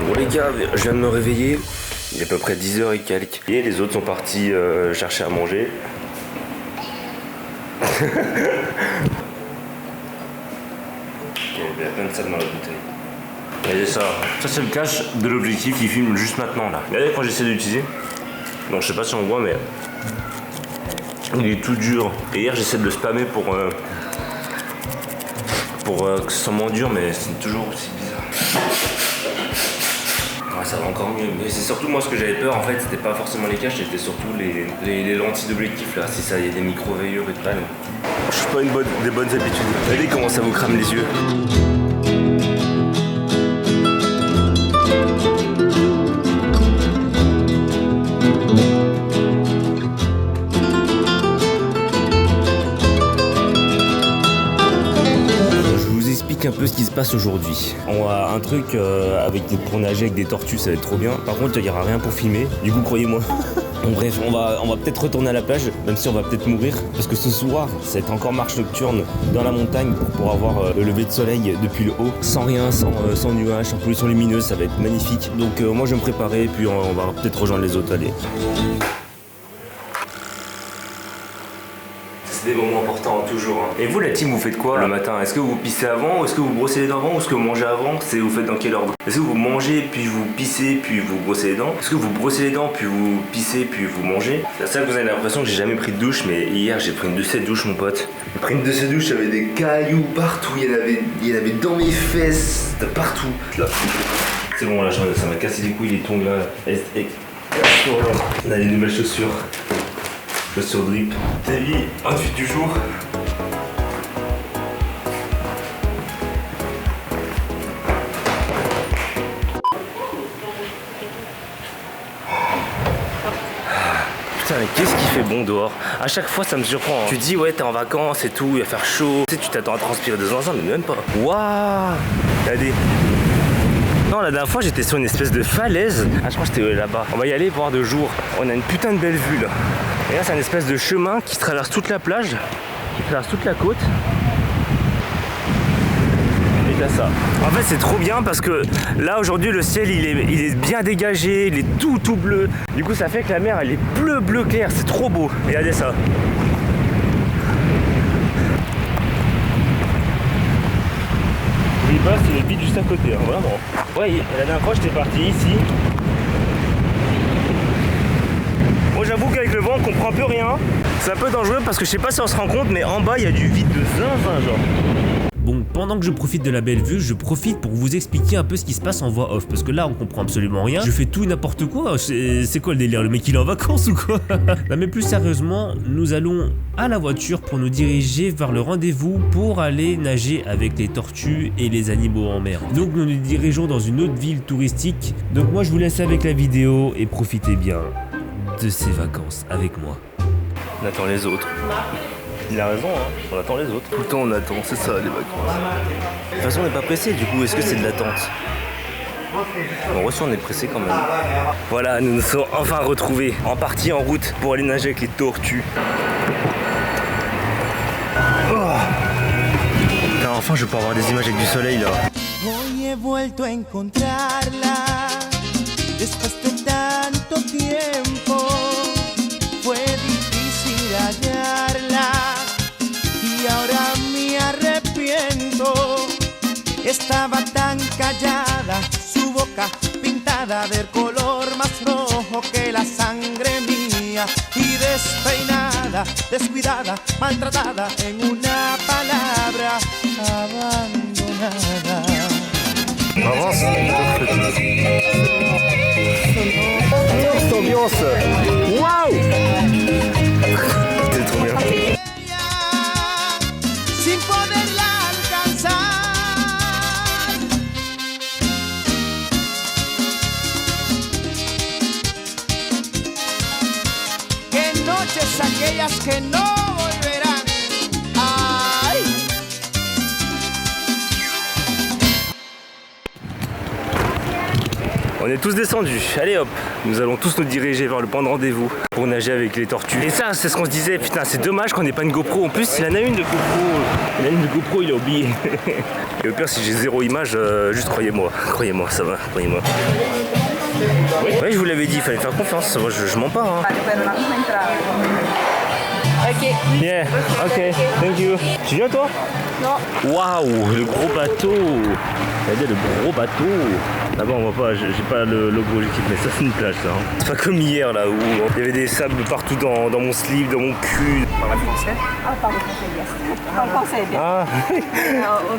Bon les gars, je viens de me réveiller, il est à peu près 10h et quelques. Et les autres sont partis chercher à manger. Il y a plein de sable dans la bouteille. Et ça c'est le cache de l'objectif qui filme juste maintenant là. Regardez quand j'essaie d'utiliser. Bon je sais pas si on voit mais il est tout dur. Et hier j'essaie de le spammer pour que ce soit moins dur mais c'est toujours aussi bizarre. Ouais, ça va encore mieux. Mais c'est surtout moi ce que j'avais peur en fait, c'était pas forcément les caches, c'était surtout les lentilles d'objectif là. Si ça y a des micro-veilleurs et tout. Ah, non. Je suis pas des bonnes habitudes. Regardez comment ça vous crame les yeux. Un peu ce qui se passe aujourd'hui. On a un truc pour nager avec des tortues, ça va être trop bien. Par contre, il n'y aura rien pour filmer. Du coup, croyez-moi. Bon, bref, on va peut-être retourner à la plage, même si on va peut-être mourir. Parce que ce soir, ça va être encore marche nocturne dans la montagne pour avoir le lever de soleil depuis le haut. Sans rien, sans nuages, sans pollution lumineuse, ça va être magnifique. Donc moi, je vais me préparer, puis on va peut-être rejoindre les autres. Allez. C'est des moments importants toujours. Hein. Et vous la team, vous faites quoi le matin? Est-ce que vous pissez avant? Ou est-ce que vous brossez les dents avant? Ou est-ce que vous mangez avant? Vous faites dans quel ordre? Est-ce que vous mangez puis vous pissez puis vous brossez les dents? Est-ce que vous brossez les dents puis vous pissez puis vous mangez? C'est ça que vous avez l'impression que j'ai jamais pris de douche, mais hier j'ai pris une de ces douches mon pote. J'ai pris une de ces douches, j'avais des cailloux partout, il y en avait dans mes fesses, de partout. Là. C'est bon là, ça m'a cassé les couilles les tongs là. On a les nouvelles chaussures. Chaussures drip. Daily, outfit du jour. Putain, mais qu'est-ce qui fait bon dehors? À chaque fois, ça me surprend. Hein. Tu te dis, ouais, t'es en vacances et tout, il va faire chaud. Tu sais, tu t'attends à transpirer de zinzin, mais même pas. Waouh! Regardez. Non, la dernière fois, j'étais sur une espèce de falaise. Ah, je crois que j'étais là-bas. On va y aller voir de jour. On a une putain de belle vue là. Et là, c'est un espèce de chemin qui traverse toute la plage, qui traverse toute la côte. Et t'as ça. En fait, c'est trop bien parce que là, aujourd'hui, le ciel, il est bien dégagé, il est tout bleu. Du coup, ça fait que la mer, elle est bleu clair. C'est trop beau. Regardez ça. Oui, bah, c'est les bites juste à côté, hein, vraiment. Ouais, la dernière fois, j'étais parti ici. Moi j'avoue qu'avec le vent on comprend un peu rien. C'est un peu dangereux parce que je sais pas si on se rend compte mais en bas il y a du vide de zinzin genre. Bon, pendant que je profite de la belle vue, je profite pour vous expliquer un peu ce qui se passe en voix off. Parce que là, on comprend absolument rien. Je fais tout et n'importe quoi. C'est quoi le délire? Le mec, il est en vacances ou quoi? Non, mais plus sérieusement, nous allons à la voiture pour nous diriger vers le rendez-vous pour aller nager avec les tortues et les animaux en mer. Donc, nous nous dirigeons dans une autre ville touristique. Donc, moi, je vous laisse avec la vidéo et profitez bien de ces vacances avec moi. On attend les autres. Il a raison, hein. On attend les autres. Tout le temps on attend, c'est ça les vacances. De toute façon on n'est pas pressé, du coup est-ce que c'est de l'attente? Bon, reçu on est pressé quand même. Voilà, nous nous sommes enfin retrouvés, en partie en route pour aller nager avec les tortues. Oh. Putain, enfin je peux avoir des images avec du soleil là. Hoy he vuelto a encontrarla después de tanto tiempo. Fue difícil hallarla y ahora me arrepiento. Estaba tan callada, su boca pintada del color más rojo que la sangre mía y despeinada, descuidada, maltratada, en una palabra, abandonada. Avance. Cette ambiance. Waouh. C'est trop bien. Sin poderla alcanzar. Qué noches aquellas que no volverán. Ay. On est tous descendus. Allez hop, nous allons tous nous diriger vers le point de rendez-vous pour nager avec les tortues. Et ça, c'est ce qu'on se disait. Putain, c'est dommage qu'on n'ait pas une GoPro. En plus, il en a une de GoPro. Il a une de GoPro, il a oublié. Et au pire, si j'ai 0 image, juste croyez-moi. Croyez-moi, ça va. Croyez-moi. Oui, je vous l'avais dit, il fallait faire confiance. Moi, je mens pas. Hein. Ok. Yeah, ok, thank you. Tu viens toi? Non. Waouh, le gros bateau. Regardez le gros bateau. Là-bas on voit pas, j'ai pas le logo objectif, mais ça c'est une plage ça. Hein. C'est pas comme hier là où il y avait des sables partout dans mon slip, dans mon cul. Parle français? Ah, parle français, bien. Parle français, bien. Ah.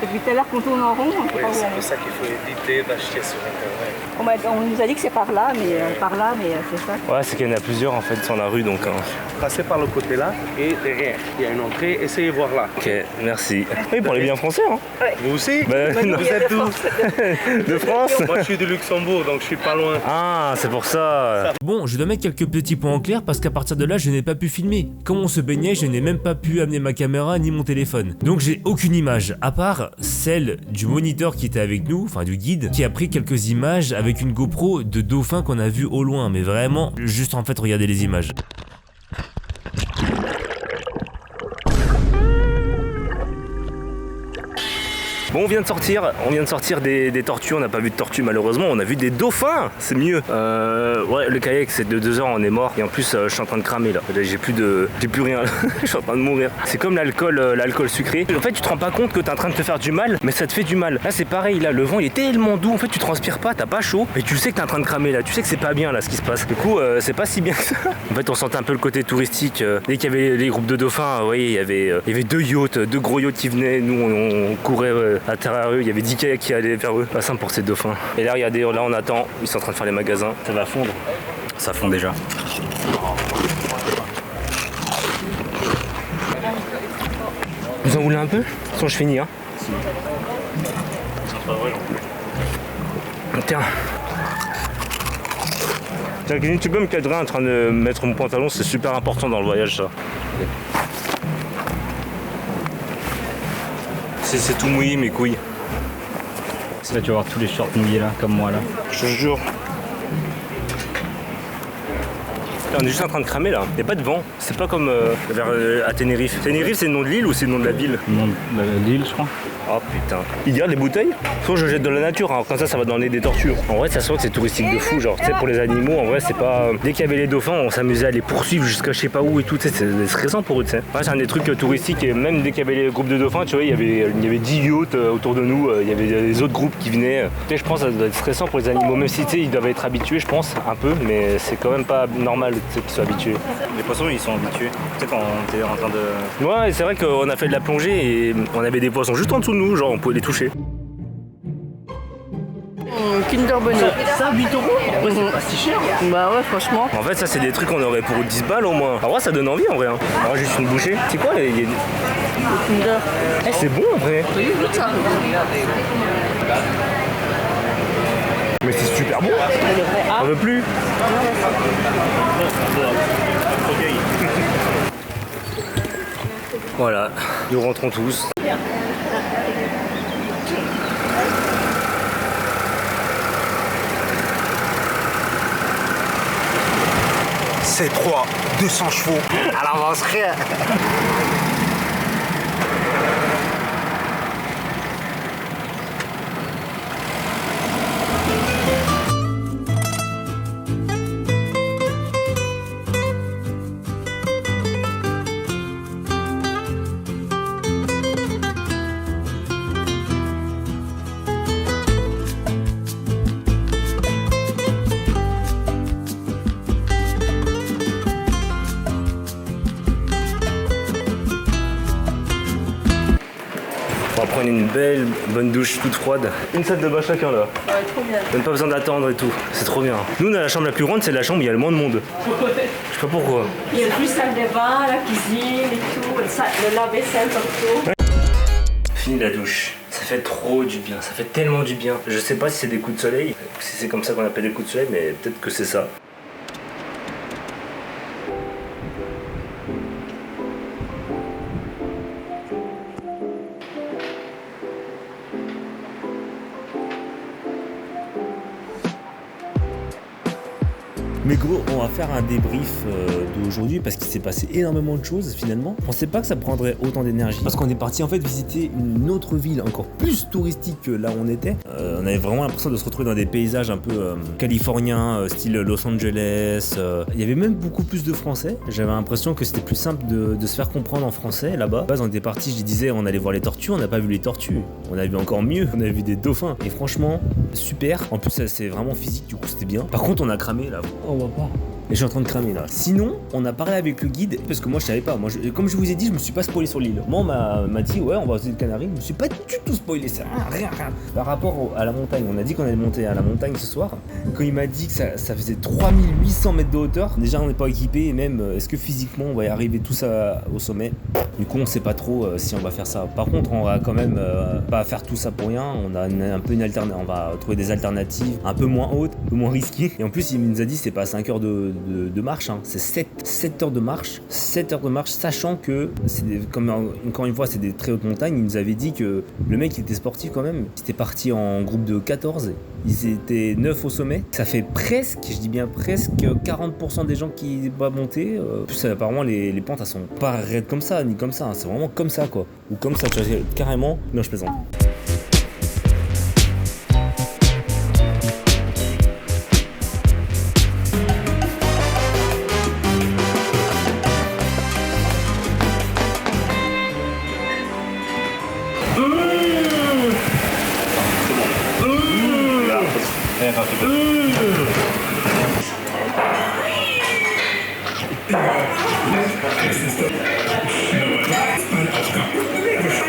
Depuis tout à l'heure qu'on tourne en rond. Oui, c'est pour ça qu'il faut éviter d'acheter sur internet. On nous a dit que c'est par là, mais c'est ça. Ouais, c'est qu'il y en a plusieurs en fait sur la rue donc. Hein. Passez par le côté là et derrière, il y a une entrée, essayez voir là. Ok, merci. Oui, il parlait bien français hein. Ouais. Vous aussi? Non. Vous êtes d'où? De France? Moi je suis de Luxembourg donc je suis pas loin. Ah, c'est pour ça. Bon, je dois mettre quelques petits points en clair parce qu'à partir de là, je n'ai pas pu filmer. Comme on se baignait, je n'ai même pas pu amener ma caméra ni mon téléphone. Donc j'ai aucune image, à part celle du moniteur qui était avec nous, enfin du guide, qui a pris quelques images avec une GoPro de dauphins qu'on a vu au loin. Mais vraiment, juste en fait, regardez les images. Bon, on vient de sortir des tortues, on n'a pas vu de tortues malheureusement, on a vu des dauphins, c'est mieux. Ouais, le kayak c'est de 2 heures, on est mort, et en plus je suis en train de cramer là, j'ai plus rien, je suis en train de mourir. C'est comme l'alcool sucré, en fait tu te rends pas compte que t'es en train de te faire du mal, mais ça te fait du mal. Là c'est pareil, là le vent il est tellement doux, en fait tu transpires pas, t'as pas chaud, mais tu sais que t'es en train de cramer là, tu sais que c'est pas bien là ce qui se passe. Du coup c'est pas si bien que ça. En fait on sentait un peu le côté touristique, dès qu'il y avait les groupes de dauphins, vous voyez, il y avait 2 yachts, 2 gros yachts qui venaient, nous on courait à terre à eux, il y avait 10 kayaks qui allaient vers eux. Pas simple pour ces dauphins. Et là, regardez, là on attend, ils sont en train de faire les magasins. Ça va fondre. Ça fond déjà. Vous en voulez un peu? Sinon je finis hein. Tiens. Tiens, Kevin, tu peux me cadrer en train de mettre mon pantalon, c'est super important dans le voyage ça. C'est tout mouillé mes couilles. Là tu vas voir tous les shorts mouillés là, comme moi là. Je te jure. Là, on est juste en train de cramer là. Il n'y a pas de vent. C'est pas comme à Tenerife. Tenerife c'est le nom de l'île ou c'est le nom de la ville? Le nom de l'île je crois. Oh putain. Ils gardent les bouteilles? Soit je jette de la nature, hein. Comme ça va dans les des tortues. En vrai ça se voit que c'est touristique de fou, genre tu sais pour les animaux en vrai c'est pas. Dès qu'il y avait les dauphins on s'amusait à les poursuivre jusqu'à je sais pas où et tout, c'est stressant pour eux tu sais. Ouais, c'est un des trucs touristiques et même dès qu'il y avait les groupes de dauphins tu vois il y avait 10 yachts autour de nous, il y avait des autres groupes qui venaient. Tu sais je pense que ça doit être stressant pour les animaux, même si tu sais ils doivent être habitués je pense un peu, mais c'est quand même pas normal qu'ils soient habitués. Les poissons ils sont habitués. Tu sais quand on était en train de. Ouais c'est vrai qu'on a fait de la plongée et on avait des poissons juste en dessous de nous, genre on pouvait les toucher. Kinder Bueno. Ça 8 €? Ouais, c'est pas si cher. Bah ouais, franchement. En fait, ça, c'est des trucs qu'on aurait pour 10 balles au moins. En vrai, ça donne envie en vrai. Hein. Alors, juste une bouchée. C'est quoi il y a... Kinder. Eh, c'est bon en vrai. Oui, goûte ça. Mais c'est super bon. On veut plus. Voilà, nous rentrons tous. C3, 200 chevaux. À l'avance rien. On va prendre une belle bonne douche toute froide. Une salle de bain chacun là. Ouais, trop bien. Même pas besoin d'attendre et tout. C'est trop bien. Nous on a la chambre la plus grande, c'est la chambre où il y a le moins de monde. Je sais pas pourquoi. Il y a plus salle de bain, la cuisine et tout, le lave-vaisselle partout. Fini la douche. Ça fait trop du bien, ça fait tellement du bien. Je sais pas si c'est des coups de soleil, si c'est comme ça qu'on appelle des coups de soleil, mais peut-être que c'est ça. Mais gros, on va faire un débrief d'aujourd'hui parce qu'il s'est passé énormément de choses finalement. Je pensais pas que ça prendrait autant d'énergie parce qu'on est parti en fait visiter une autre ville encore plus touristique que là où on était. On avait vraiment l'impression de se retrouver dans des paysages un peu californiens, style Los Angeles. Il y avait même beaucoup plus de français. J'avais l'impression que c'était plus simple de se faire comprendre en français là-bas. À la base, on était parti, je disais, on allait voir les tortues, on n'a pas vu les tortues. On a vu encore mieux, on a vu des dauphins. Et franchement, super. En plus, ça, c'est vraiment physique, du coup, c'était bien. Par contre, on a cramé là. On voit pas. Et je suis en train de cramer là. Sinon, on a parlé avec le guide parce que moi je savais pas. Comme je vous ai dit, je me suis pas spoilé sur l'île. Moi, on m'a dit ouais, on va aux îles Canaries. Je me suis pas du tout spoilé. Ça rien. Par rapport à la montagne, on a dit qu'on allait monter à la montagne ce soir. Quand il m'a dit que ça faisait 3800 mètres de hauteur, déjà on n'est pas équipé et même est-ce que physiquement on va y arriver tout ça au sommet. Du coup, on sait pas trop si on va faire ça. Par contre, on va quand même pas faire tout ça pour rien. On a un peu une alternative. On va trouver des alternatives un peu moins hautes, un peu moins risquées. Et en plus, il nous a dit c'est pas 5 heures de marche, hein. C'est 7 heures de marche, 7 heures de marche, sachant que, comme encore une fois, c'est des très hautes montagnes. Il nous avait dit que le mec il était sportif quand même, il était parti en groupe de 14, ils étaient 9 au sommet, ça fait presque, je dis bien presque, 40% des gens qui vont monter. En plus, apparemment, les pentes, elles sont pas raides comme ça, ni comme ça, hein. C'est vraiment comme ça, quoi. Ou comme ça, tu vois, carrément. Non, je plaisante.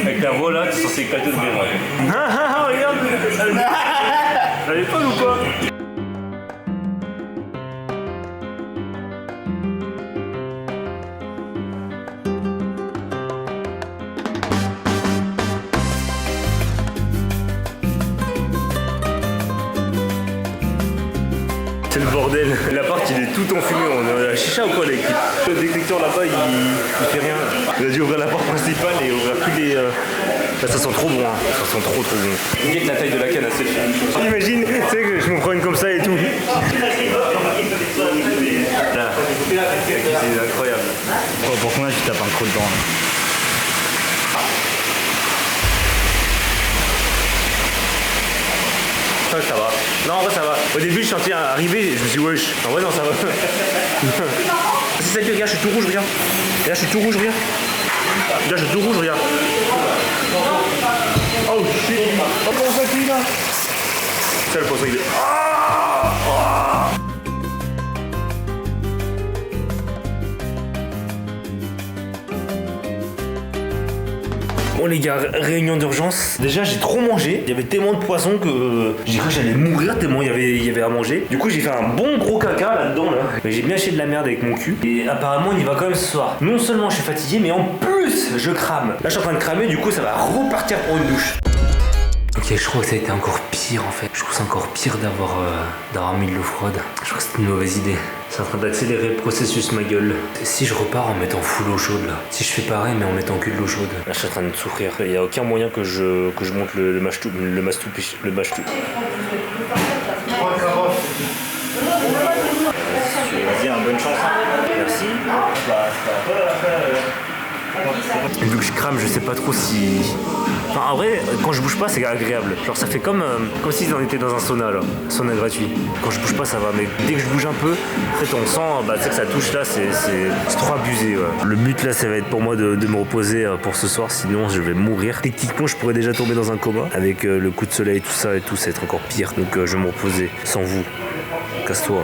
Avec la voix là, t'es censé éclater de rire. Ah, regarde. Elle est folle ou quoi? C'est le bordel. L'appart il est tout enfumé. On a la chicha ou quoi l'équipe? Le détecteur là-bas il fait rien. On a dû ouvrir la porte principale et ouvrir tous les. Là, ça sent trop bon, hein. Ça sent trop bon. Il y a que la taille de la canne à cette fille. Imagine, tu sais que je me prends une comme ça et tout. Là. C'est incroyable. Pour combien tu tapes un creux dedans là? Ça va. Non, en vrai, ça va. Au début, je sentais arriver, je me suis dit, wesh. En vrai, non, ça va. C'est ça, regarde, je suis tout rouge, regarde. Regarde, je suis tout rouge, regarde. Regarde, je suis tout rouge, regarde. Oh shit. Oh, comment ça crie là? C'est le poisson, il est. Bon les gars, réunion d'urgence. Déjà j'ai trop mangé. Il y avait tellement de poissons que j'ai cru que j'allais mourir tellement il y avait à manger. Du coup j'ai fait un bon gros caca là-dedans là. Mais j'ai bien acheté de la merde avec mon cul. Et apparemment il y va quand même ce soir. Non seulement je suis fatigué mais en plus je crame. Là je suis en train de cramer, du coup ça va repartir pour une douche. Ok, je crois que ça a été encore pire en fait. Je trouve que c'est encore pire d'avoir mis de l'eau froide. Je crois que c'est une mauvaise idée. C'est en train d'accélérer le processus, ma gueule. Et si je repars en mettant full eau chaude là? Si je fais pareil mais en mettant que de l'eau chaude? Là je suis en train de souffrir. Il n'y a aucun moyen que je monte le mâche tout. Vas-y, bonne chance. Merci. Vu que je crame, je sais pas trop si... Enfin, en vrai, quand je bouge pas, c'est agréable. Genre, ça fait comme si on était dans un sauna, là. Sauna gratuit. Quand je bouge pas, ça va. Mais dès que je bouge un peu, en fait, on sent, tu sais que ça touche là, c'est trop abusé, ouais. Le but, là, ça va être pour moi de me reposer pour ce soir. Sinon, je vais mourir. Techniquement, je pourrais déjà tomber dans un coma. Avec le coup de soleil, tout ça et tout, ça va être encore pire. Donc, je vais me reposer. Sans vous. Casse-toi.